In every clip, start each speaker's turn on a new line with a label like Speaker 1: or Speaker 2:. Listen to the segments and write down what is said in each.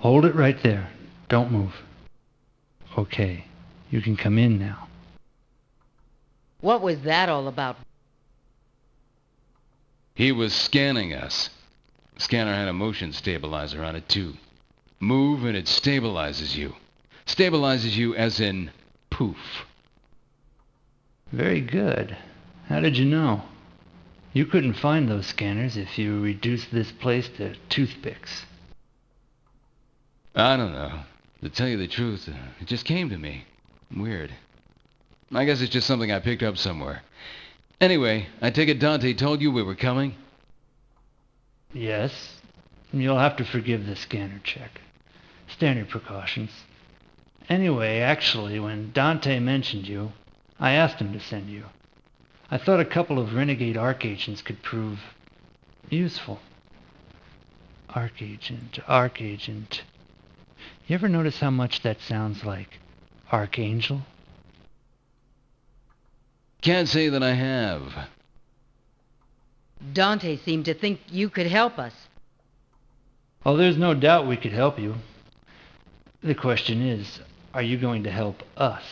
Speaker 1: Hold it right there. Don't move. Okay, you can come in now.
Speaker 2: What was that all about?
Speaker 3: He was scanning us. The scanner had a motion stabilizer on it, too. Move and it stabilizes you. Stabilizes you as in poof.
Speaker 1: Very good. How did you know? You couldn't find those scanners if you reduced this place to toothpicks.
Speaker 3: I don't know. To tell you the truth, it just came to me. Weird. I guess it's just something I picked up somewhere. Anyway, I take it Dante told you we were coming?
Speaker 1: Yes. You'll have to forgive the scanner check. Standard precautions. Anyway, actually, when Dante mentioned you, I asked him to send you. I thought a couple of renegade arc agents could prove useful. Arc agent. You ever notice how much that sounds like Archangel?
Speaker 3: Can't say that I have.
Speaker 2: Dante seemed to think you could help us.
Speaker 1: Oh, there's no doubt we could help you. The question is, are you going to help us?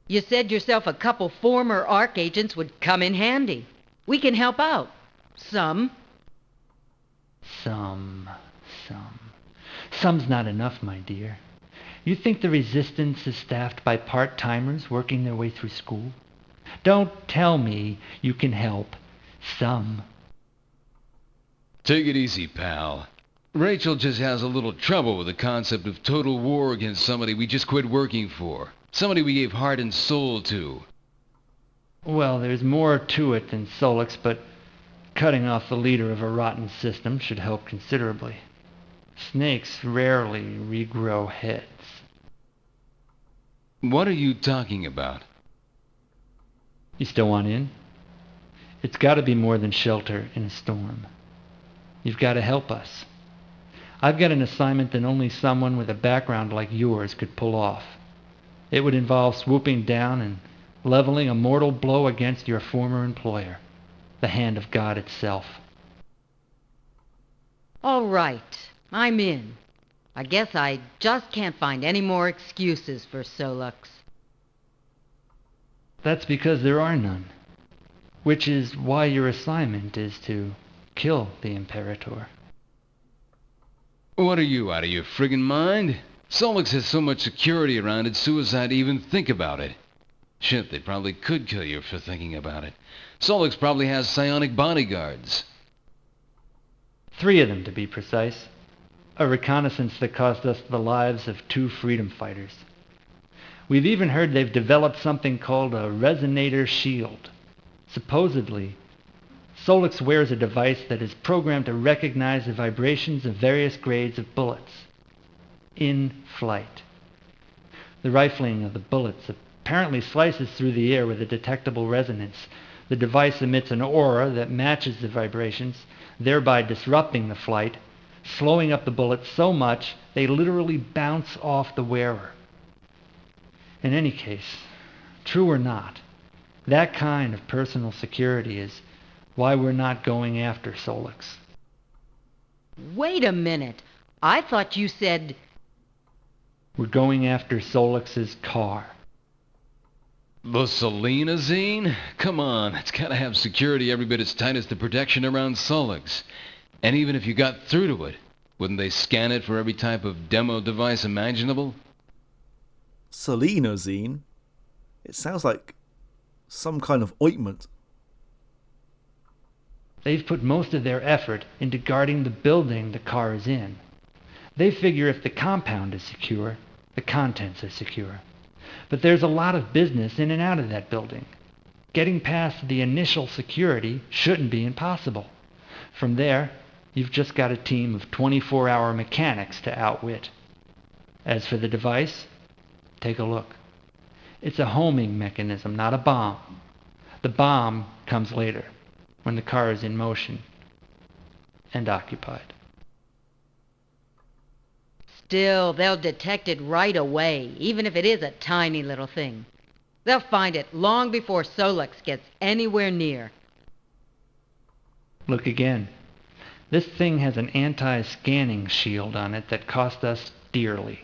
Speaker 2: You said yourself a couple former ARC agents would come in handy. We can help out. Some.
Speaker 1: Some. Some's not enough, my dear. You think the Resistance is staffed by part-timers working their way through school? Don't tell me you can help some.
Speaker 3: Take it easy, pal. Rachel just has a little trouble with the concept of total war against somebody we just quit working for. Somebody we gave heart and soul to.
Speaker 1: Well, there's more to it than Solix, but cutting off the leader of a rotten system should help considerably. Snakes rarely regrow heads.
Speaker 3: What are you talking about?
Speaker 1: You still want in? It's got to be more than shelter in a storm. You've got to help us. I've got an assignment that only someone with a background like yours could pull off. It would involve swooping down and leveling a mortal blow against your former employer, the hand of God itself.
Speaker 2: All right, I'm in. I guess I just can't find any more excuses for Solux.
Speaker 1: That's because there are none. Which is why your assignment is to kill the Imperator.
Speaker 3: What are you, out of your friggin' mind? Solix has so much security around it, suicide to even think about it. Shit, they probably could kill you for thinking about it. Solix probably has psionic bodyguards.
Speaker 1: 3 of them, to be precise. A reconnaissance that cost us the lives of 2 freedom fighters. We've even heard they've developed something called a resonator shield. Supposedly, Solix wears a device that is programmed to recognize the vibrations of various grades of bullets in flight. The rifling of the bullets apparently slices through the air with a detectable resonance. The device emits an aura that matches the vibrations, thereby disrupting the flight, slowing up the bullets so much they literally bounce off the wearer. In any case, true or not, that kind of personal security is why we're not going after Solix.
Speaker 2: Wait a minute. I thought you said...
Speaker 1: We're going after Solix's car.
Speaker 3: The Selena Zine? Come on, it's gotta have security every bit as tight as the protection around Solix. And even if you got through to it, wouldn't they scan it for every type of demo device imaginable?
Speaker 4: Selenazine? It sounds like some kind of ointment.
Speaker 1: They've put most of their effort into guarding the building the car is in. They figure if the compound is secure, the contents are secure. But there's a lot of business in and out of that building. Getting past the initial security shouldn't be impossible. From there, you've just got a team of 24-hour mechanics to outwit. As for the device, take a look. It's a homing mechanism, not a bomb. The bomb comes later, when the car is in motion and occupied.
Speaker 2: Still, they'll detect it right away, even if it is a tiny little thing. They'll find it long before Solix gets anywhere near.
Speaker 1: Look again. This thing has an anti-scanning shield on it that cost us dearly.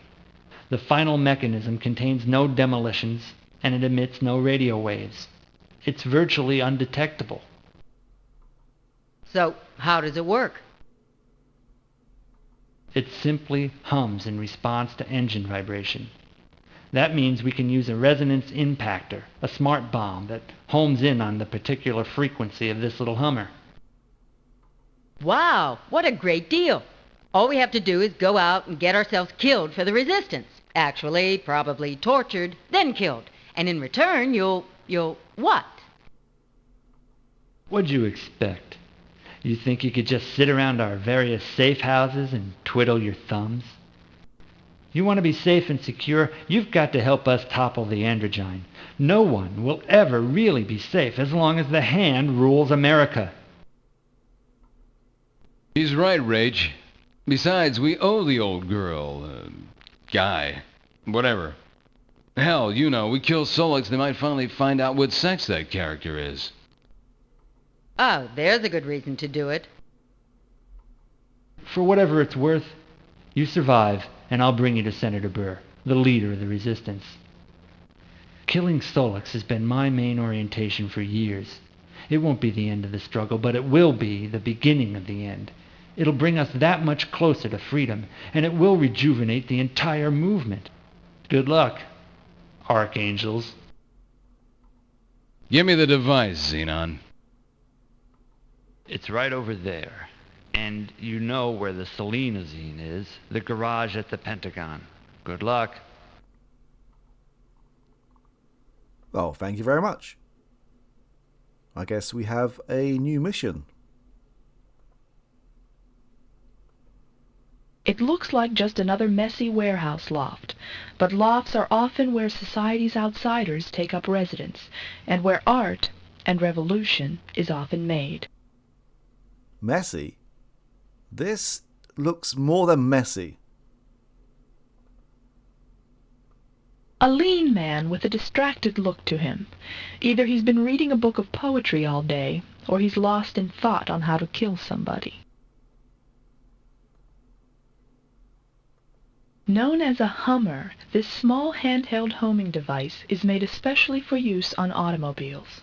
Speaker 1: The final mechanism contains no demolitions, and it emits no radio waves. It's virtually undetectable.
Speaker 2: So, how does it work?
Speaker 1: It simply hums in response to engine vibration. That means we can use a resonance impactor, a smart bomb that homes in on the particular frequency of this little hummer.
Speaker 2: Wow, what a great deal. All we have to do is go out and get ourselves killed for the resistance. Actually, probably tortured, then killed. And in return, you'll what?
Speaker 1: What'd you expect? You think you could just sit around our various safe houses and twiddle your thumbs? You want to be safe and secure, you've got to help us topple the androgyne. No one will ever really be safe as long as the Hand rules America.
Speaker 3: He's right, Rage. Besides, we owe the old girl, guy, whatever. Hell, you know, we kill Solix, they might finally find out what sex that character is.
Speaker 2: Oh, there's a good reason to do it.
Speaker 1: For whatever it's worth, you survive, and I'll bring you to Senator Burr, the leader of the resistance. Killing Solix has been my main orientation for years. It won't be the end of the struggle, but it will be the beginning of the end. It'll bring us that much closer to freedom, and it will rejuvenate the entire movement. Good luck, archangels.
Speaker 3: Give me the device, Xenon.
Speaker 1: It's right over there. And you know where the selenazine is, the garage at the Pentagon. Good luck.
Speaker 4: Well, thank you very much. I guess we have a new mission.
Speaker 5: It looks like just another messy warehouse loft, but lofts are often where society's outsiders take up residence, and where art and revolution is often made.
Speaker 4: Messy? This looks more than messy.
Speaker 5: A lean man with a distracted look to him. Either he's been reading a book of poetry all day, or he's lost in thought on how to kill somebody. Known as a Hummer, this small handheld homing device is made especially for use on automobiles.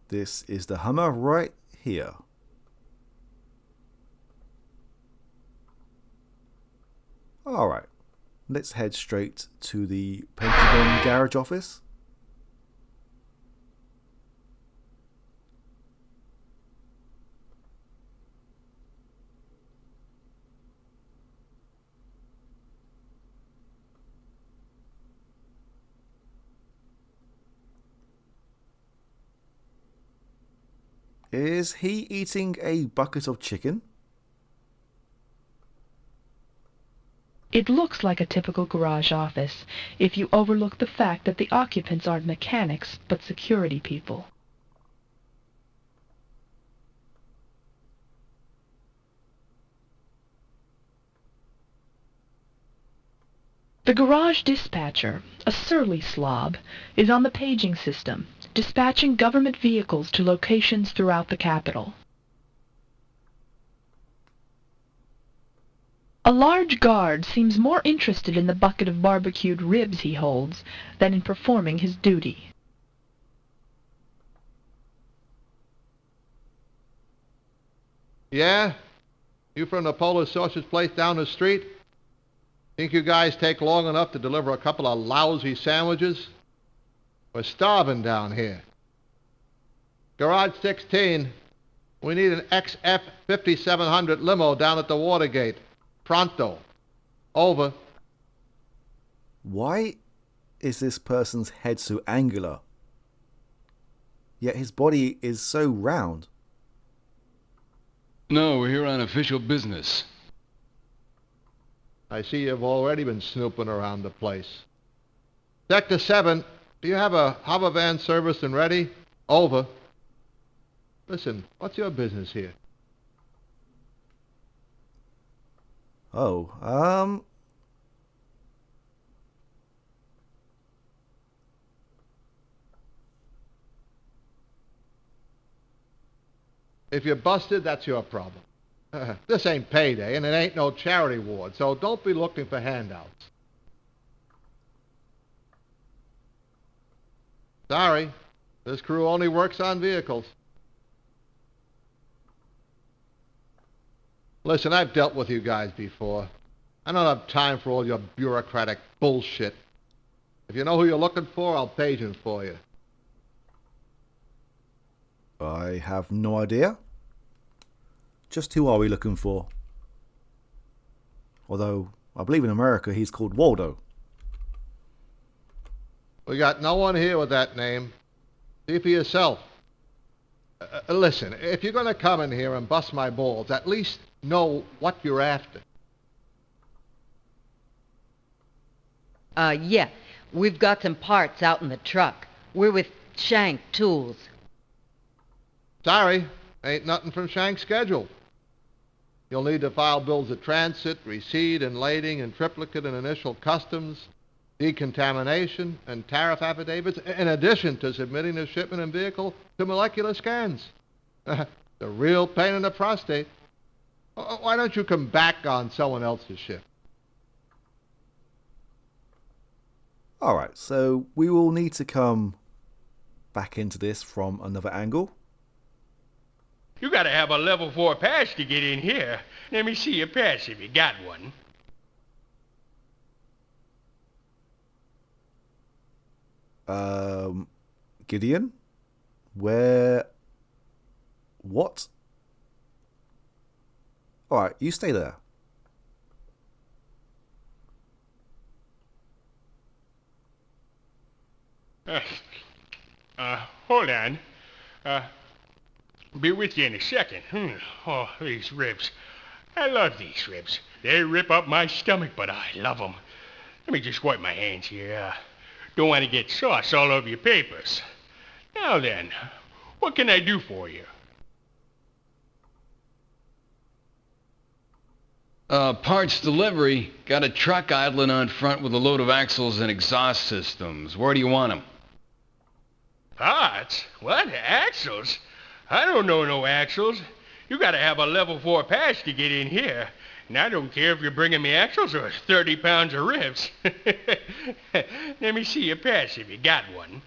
Speaker 4: This is the Hummer right here. Alright, let's head straight to the Pentagon garage office. Is he eating a bucket of chicken?
Speaker 5: It looks like a typical garage office, if you overlook the fact that the occupants aren't mechanics, but security people. The garage dispatcher, a surly slob, is on the paging system, dispatching government vehicles to locations throughout the capital. A large guard seems more interested in the bucket of barbecued ribs he holds than in performing his duty.
Speaker 6: Yeah? You from the Polar Sausage place down the street? Think you guys take long enough to deliver a couple of lousy sandwiches? We're starving down here. Garage 16. We need an XF 5700 limo down at the Watergate. Pronto. Over.
Speaker 4: Why is this person's head so angular? Yet his body is so round.
Speaker 3: No, we're here on official business.
Speaker 6: I see you've already been snooping around the place. Sector 7, do you have a hover van service and ready? Over. Listen, what's your business here?
Speaker 4: Oh,
Speaker 6: If you're busted, that's your problem. This ain't payday, and it ain't no charity ward, so don't be looking for handouts. Sorry, this crew only works on vehicles. Listen, I've dealt with you guys before. I don't have time for all your bureaucratic bullshit. If you know who you're looking for, I'll page him for you.
Speaker 4: I have no idea. Just who are we looking for? Although, I believe in America he's called Waldo.
Speaker 6: We got no one here with that name. See for yourself. Listen, if you're going to come in here and bust my balls, at least know what you're after.
Speaker 2: Yeah. We've got some parts out in the truck. We're with Shank Tools.
Speaker 6: Sorry, ain't nothing from Shank's schedule. You'll need to file bills of transit, receipt, and lading, and triplicate and initial customs, decontamination, and tariff affidavits, in addition to submitting the shipment and vehicle to molecular scans. The real pain in the prostate. Why don't you come back on someone else's shift?
Speaker 4: Alright, so we will need to come back into this from another angle.
Speaker 7: You gotta have a level 4 pass to get in here. Let me see your pass if you got one.
Speaker 4: Gideon? Where? What? Alright, you stay there.
Speaker 7: Hold on. Be with you in a second. Oh, these ribs. I love these ribs. They rip up my stomach, but I love them. Let me just wipe my hands here. Don't want to get sauce all over your papers. Now then, what can I do for you?
Speaker 3: Parts delivery. Got a truck idling on front with a load of axles and exhaust systems. Where do you want them?
Speaker 7: Parts? What? Axles? I don't know no axles. You gotta have a level 4 pass to get in here. And I don't care if you're bringing me axles or 30 pounds of ribs. Let me see your pass if you got one.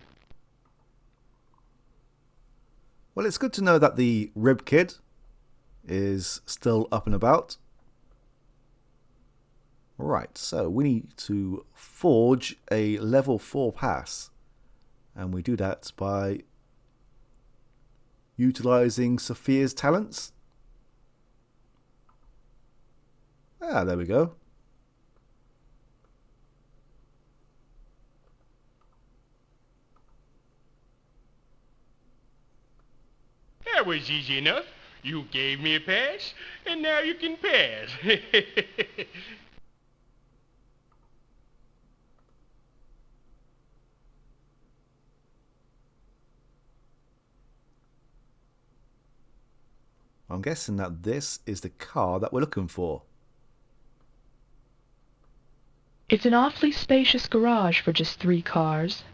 Speaker 4: Well, it's good to know that the Rib Kid is still up and about. Right, so we need to forge a level 4 pass. And we do that by utilizing Sophia's talents. Ah, there we go.
Speaker 7: That was easy enough. You gave me a pass, and now you can pass.
Speaker 4: I'm guessing that this is the car that we're looking for.
Speaker 5: It's an awfully spacious garage for just 3 cars.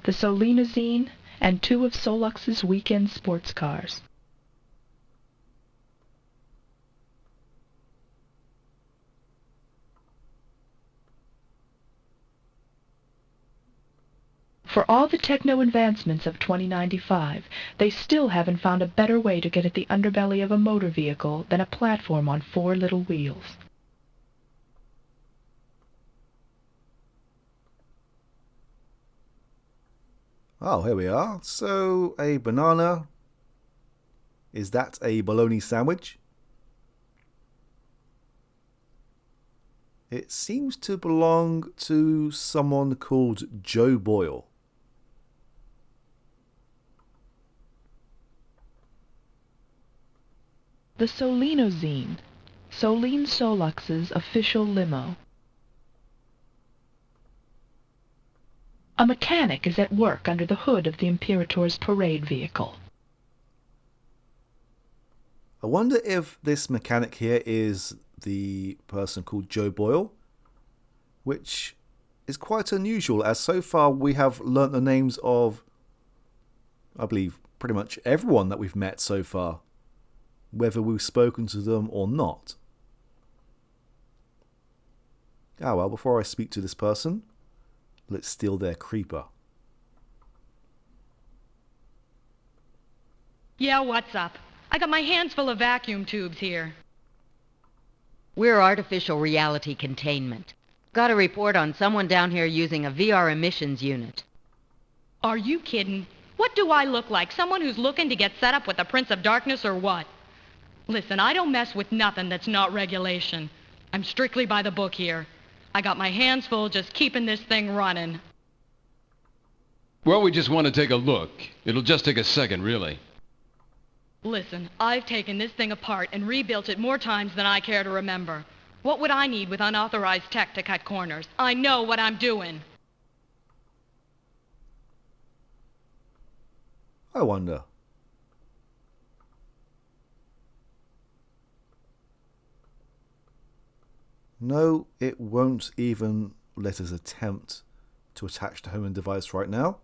Speaker 5: The Solinazine and 2 of Solux's weekend sports cars. For all the techno advancements of 2095, they still haven't found a better way to get at the underbelly of a motor vehicle than a platform on 4 little wheels.
Speaker 4: Oh, here we are. So, a banana. Is that a bologna sandwich? It seems to belong to someone called Joe Boyle.
Speaker 5: The Solinozine, Soline Solux's official limo. A mechanic is at work under the hood of the Imperator's parade vehicle.
Speaker 4: I wonder if this mechanic here is the person called Joe Boyle, which is quite unusual, as so far we have learnt the names of, I believe, pretty much everyone that we've met so far. whether we've spoken to them or not. Ah well, before I speak to this person, let's steal their creeper.
Speaker 8: Yeah, what's up? I got my hands full of vacuum tubes here.
Speaker 2: We're artificial reality containment. Got a report on someone down here using a VR emissions unit.
Speaker 8: Are you kidding? What do I look like? Someone who's looking to get set up with the Prince of Darkness or what? Listen, I don't mess with nothing that's not regulation. I'm strictly by the book here. I got my hands full just keeping this thing running.
Speaker 3: Well, we just want to take a look. It'll just take a second, really.
Speaker 8: Listen, I've taken this thing apart and rebuilt it more times than I care to remember. What would I need with unauthorized tech to cut corners? I know what I'm doing.
Speaker 4: I wonder. No, it won't even let us attempt to attach the homing device right now.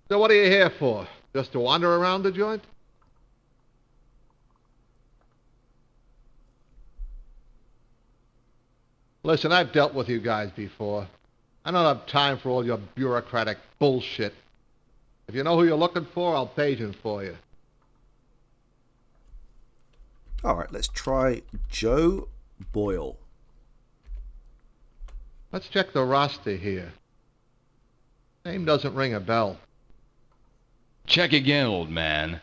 Speaker 6: So what are you here for? Just to wander around the joint? Listen, I've dealt with you guys before. I don't have time for all your bureaucratic bullshit. If you know who you're looking for, I'll page him for you.
Speaker 4: Alright, let's try Joe Boyle.
Speaker 6: Let's check the roster here. Name doesn't ring a bell.
Speaker 3: Check again, old man.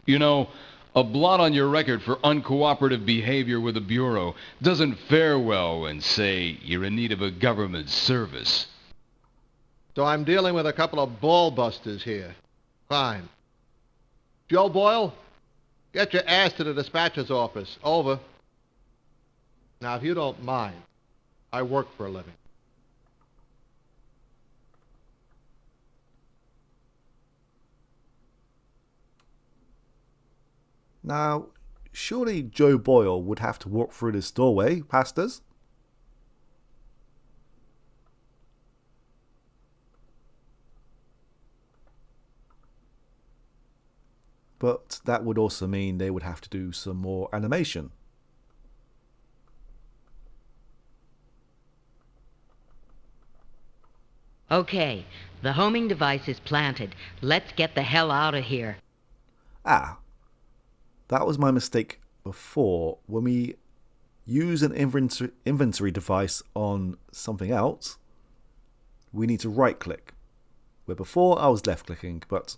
Speaker 3: You know, a blot on your record for uncooperative behavior with the Bureau doesn't fare well when, say, you're in need of a government service.
Speaker 6: So I'm dealing with a couple of ball busters here. Fine. Joe Boyle, get your ass to the dispatcher's office. Over. Now, if you don't mind, I work for a living.
Speaker 4: Now, surely Joe Boyle would have to walk through this doorway past us? But that would also mean they would have to do some more animation.
Speaker 2: Okay, the homing device is planted. Let's get the hell out of here.
Speaker 4: Ah, that was my mistake before. When we use an inventory device on something else, we need to right click. Where before I was left clicking, but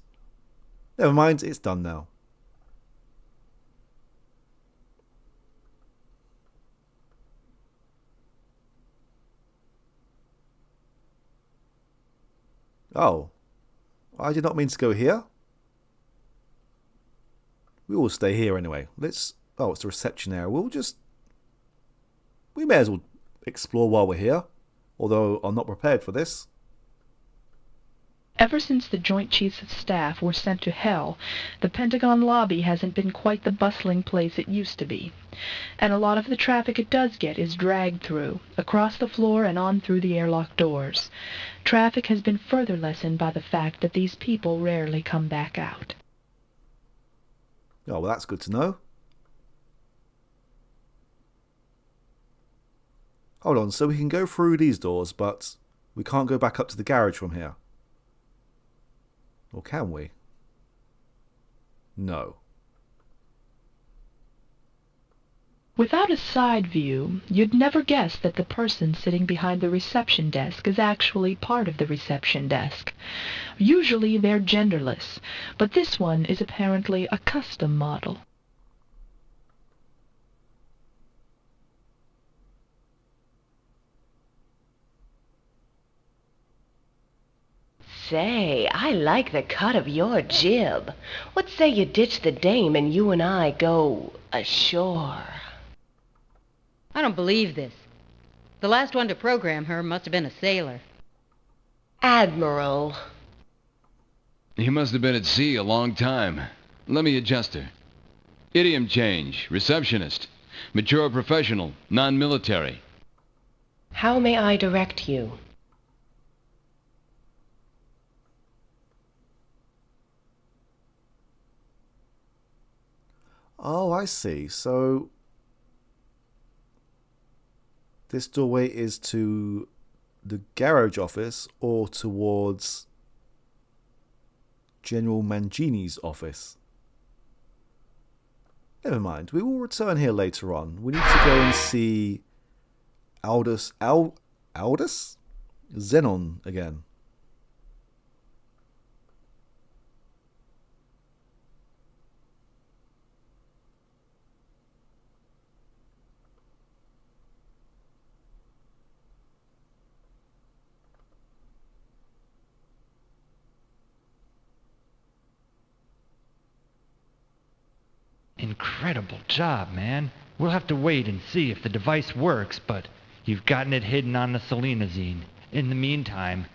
Speaker 4: never mind, it's done now. Oh, I did not mean to go here. We will stay here anyway. Oh, it's the reception area. We may as well explore while we're here. Although I'm not prepared for this.
Speaker 5: Ever since the Joint Chiefs of Staff were sent to hell, the Pentagon lobby hasn't been quite the bustling place it used to be. And a lot of the traffic it does get is dragged through, across the floor and on through the airlock doors. Traffic has been further lessened by the fact that these people rarely come back out.
Speaker 4: Oh, well, that's good to know. Hold on, so we can go through these doors, but we can't go back up to the garage from here. Or can we? No.
Speaker 5: Without a side view, you'd never guess that the person sitting behind the reception desk is actually part of the reception desk. Usually they're genderless, but this one is apparently a custom model.
Speaker 9: Say, I like the cut of your jib. What say you ditch the dame and you and I go ashore?
Speaker 2: I don't believe this. The last one to program her must have been a sailor.
Speaker 9: Admiral.
Speaker 3: He must have been at sea a long time. Let me adjust her. Idiom change. Receptionist. Mature professional. Non-military.
Speaker 9: How may I direct you?
Speaker 4: Oh, I see. So this doorway is to the garage office or towards General Mangini's office? Never mind. We will return here later on. We need to go and see Aldous? Xenon again.
Speaker 1: Incredible job, man. We'll have to wait and see if the device works, but you've gotten it hidden on the selenazine. In the meantime,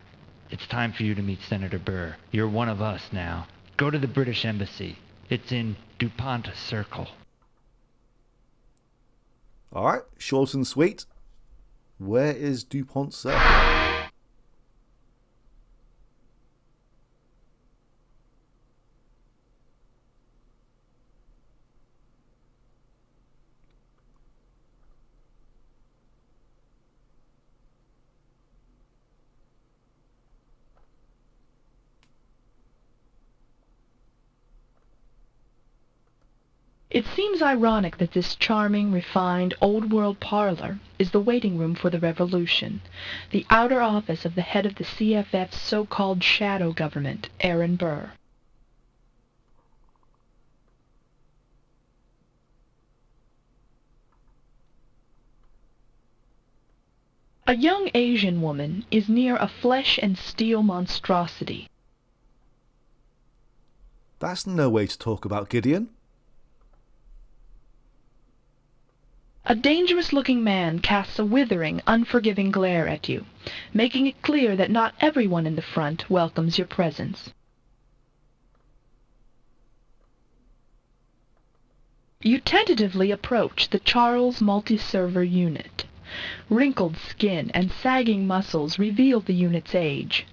Speaker 1: it's time for you to meet Senator Burr. You're one of us now. Go to the British Embassy. It's in DuPont Circle.
Speaker 4: Alright, short and sweet. Where is DuPont Circle?
Speaker 5: It seems ironic that this charming, refined, old-world parlor is the waiting room for the revolution, the outer office of the head of the CFF's so-called shadow government, Aaron Burr. A young Asian woman is near a flesh and steel monstrosity.
Speaker 4: That's no way to talk about Gideon.
Speaker 5: A dangerous-looking man casts a withering, unforgiving glare at you, making it clear that not everyone in the front welcomes your presence. You tentatively approach the Charles multi-server unit. Wrinkled skin and sagging muscles reveal the unit's age,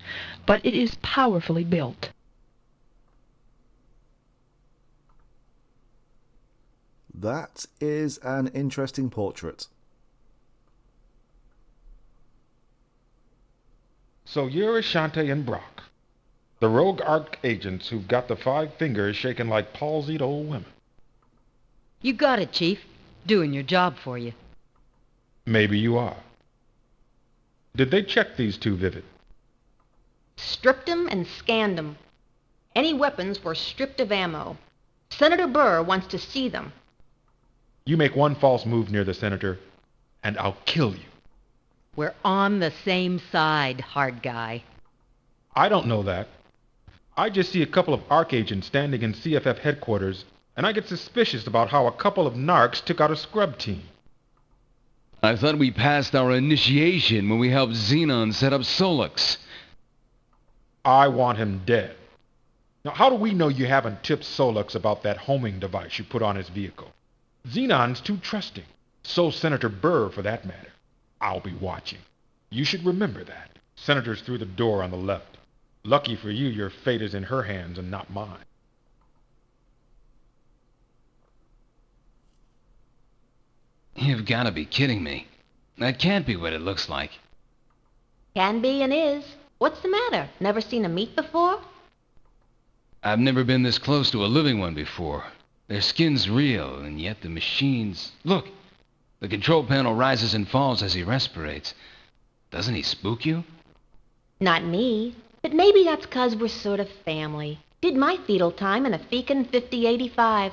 Speaker 5: but it is powerfully built.
Speaker 4: That is an interesting portrait.
Speaker 10: So you're Ashante and Brock, the rogue ARC agents who've got the 5 fingers shaking like palsied old women.
Speaker 2: You got it, Chief. Doing your job for you.
Speaker 10: Maybe you are. Did they check these 2, Vivid?
Speaker 11: Stripped 'em and scanned 'em. Any weapons were stripped of ammo. Senator Burr wants to see them.
Speaker 10: You make one false move near the senator, and I'll kill you.
Speaker 2: We're on the same side, hard guy.
Speaker 10: I don't know that. I just see a couple of ARC agents standing in CFF headquarters, and I get suspicious about how a couple of narcs took out a scrub team.
Speaker 3: I thought we passed our initiation when we helped Xenon set up Solix.
Speaker 10: I want him dead. Now, how do we know you haven't tipped Solix about that homing device you put on his vehicle? Xenon's too trusting. So Senator Burr, for that matter. I'll be watching. You should remember that. Senator's through the door on the left. Lucky for you, your fate is in her hands and not mine.
Speaker 3: You've got to be kidding me. That can't be what it looks like.
Speaker 11: Can be and is. What's the matter? Never seen a meat before?
Speaker 3: I've never been this close to a living one before. Their skin's real, and yet the machines... Look! The control panel rises and falls as he respirates. Doesn't he spook you?
Speaker 11: Not me. But maybe that's 'cause we're sort of family. Did my fetal time in a feckin' 5085.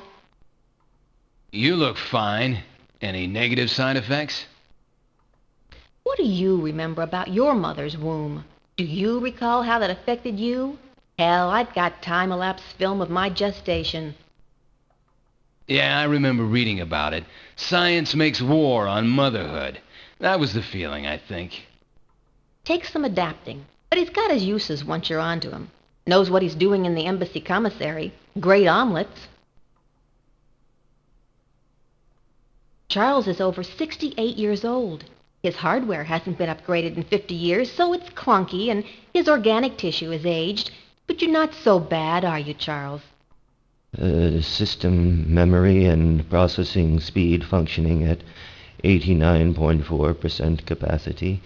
Speaker 3: You look fine. Any negative side effects?
Speaker 11: What do you remember about your mother's womb? Do you recall how that affected you? Hell, I've got time-elapse film of my gestation.
Speaker 3: Yeah, I remember reading about it. Science makes war on motherhood. That was the feeling, I think.
Speaker 11: Takes some adapting, but he's got his uses once you're onto him. Knows what he's doing in the embassy commissary. Great omelets. Charles is over 68 years old. His hardware hasn't been upgraded in 50 years, so it's clunky, and his organic tissue is aged. But you're not so bad, are you, Charles?
Speaker 12: System memory and processing speed functioning at 89.4% capacity.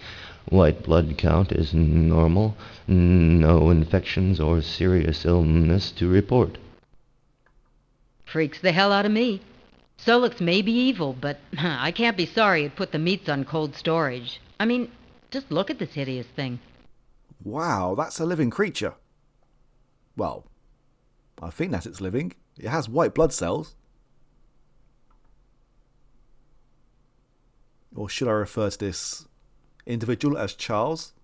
Speaker 12: White blood count is normal. No infections or serious illness to report.
Speaker 2: Freaks the hell out of me. Solix may be evil, but I can't be sorry it put the meats on cold storage. I mean, just look at this hideous thing.
Speaker 4: Wow, that's a living creature. Well, I think that it's living. It has white blood cells. Or should I refer to this individual as Charles?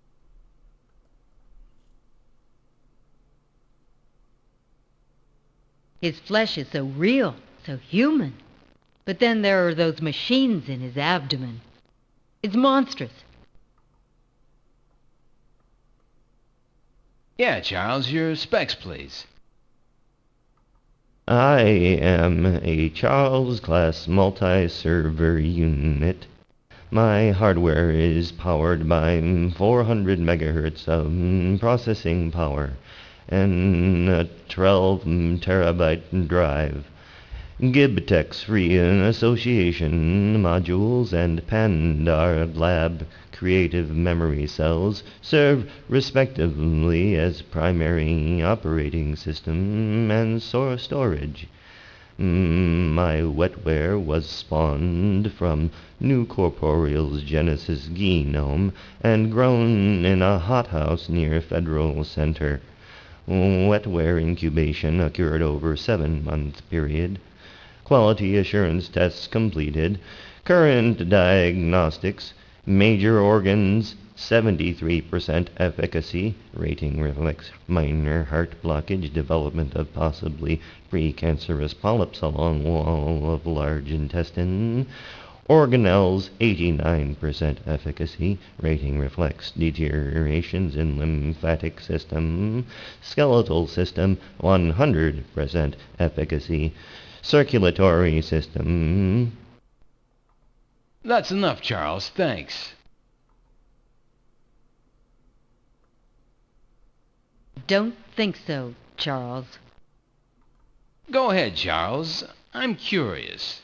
Speaker 2: His flesh is so real, so human. But then there are those machines in his abdomen. It's monstrous.
Speaker 3: Yeah, Charles, your specs, please.
Speaker 12: I am a Charles class multi-server unit. My hardware is powered by 400 megahertz of processing power and a 12 terabyte drive. Gibtex Free Association modules and Pandar Lab creative memory cells serve respectively as primary operating system and source storage. My wetware was spawned from New Corporeal's Genesis genome and grown in a hothouse near Federal Center. Wetware incubation occurred over 7-month period. Quality assurance tests completed. Current diagnostics. Major organs 73% efficacy. Rating reflects minor heart blockage, development of possibly precancerous polyps along wall of large intestine. Organelles 89% efficacy. Rating reflects deteriorations in lymphatic system. Skeletal system 100% efficacy. Circulatory system.
Speaker 3: That's enough, Charles. Thanks.
Speaker 2: Don't think so, Charles.
Speaker 3: Go ahead, Charles. I'm curious.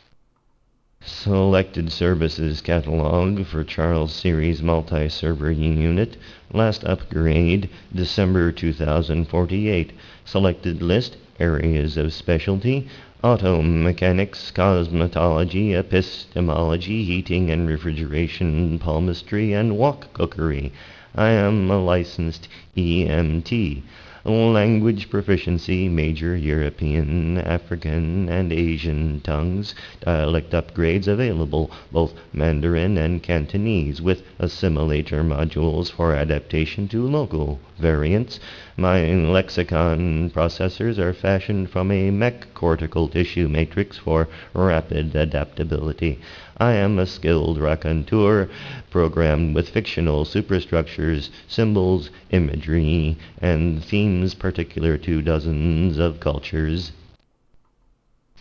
Speaker 12: Selected services catalog for Charles Series multi-server unit. Last upgrade December 2048. Selected list areas of specialty: auto mechanics, cosmetology, epistemology, heating and refrigeration, palmistry, and wok cookery. I am a licensed EMT. Language proficiency, major European, African, and Asian tongues. Dialect upgrades available, both Mandarin and Cantonese, with assimilator modules for adaptation to local variants. My lexicon processors are fashioned from a mech cortical tissue matrix for rapid adaptability. I am a skilled raconteur, programmed with fictional superstructures, symbols, imagery, and themes particular to dozens of cultures.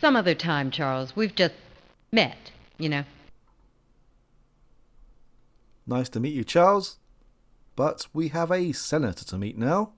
Speaker 2: Some other time, Charles. We've just met, you know.
Speaker 4: Nice to meet you, Charles. But we have a senator to meet now.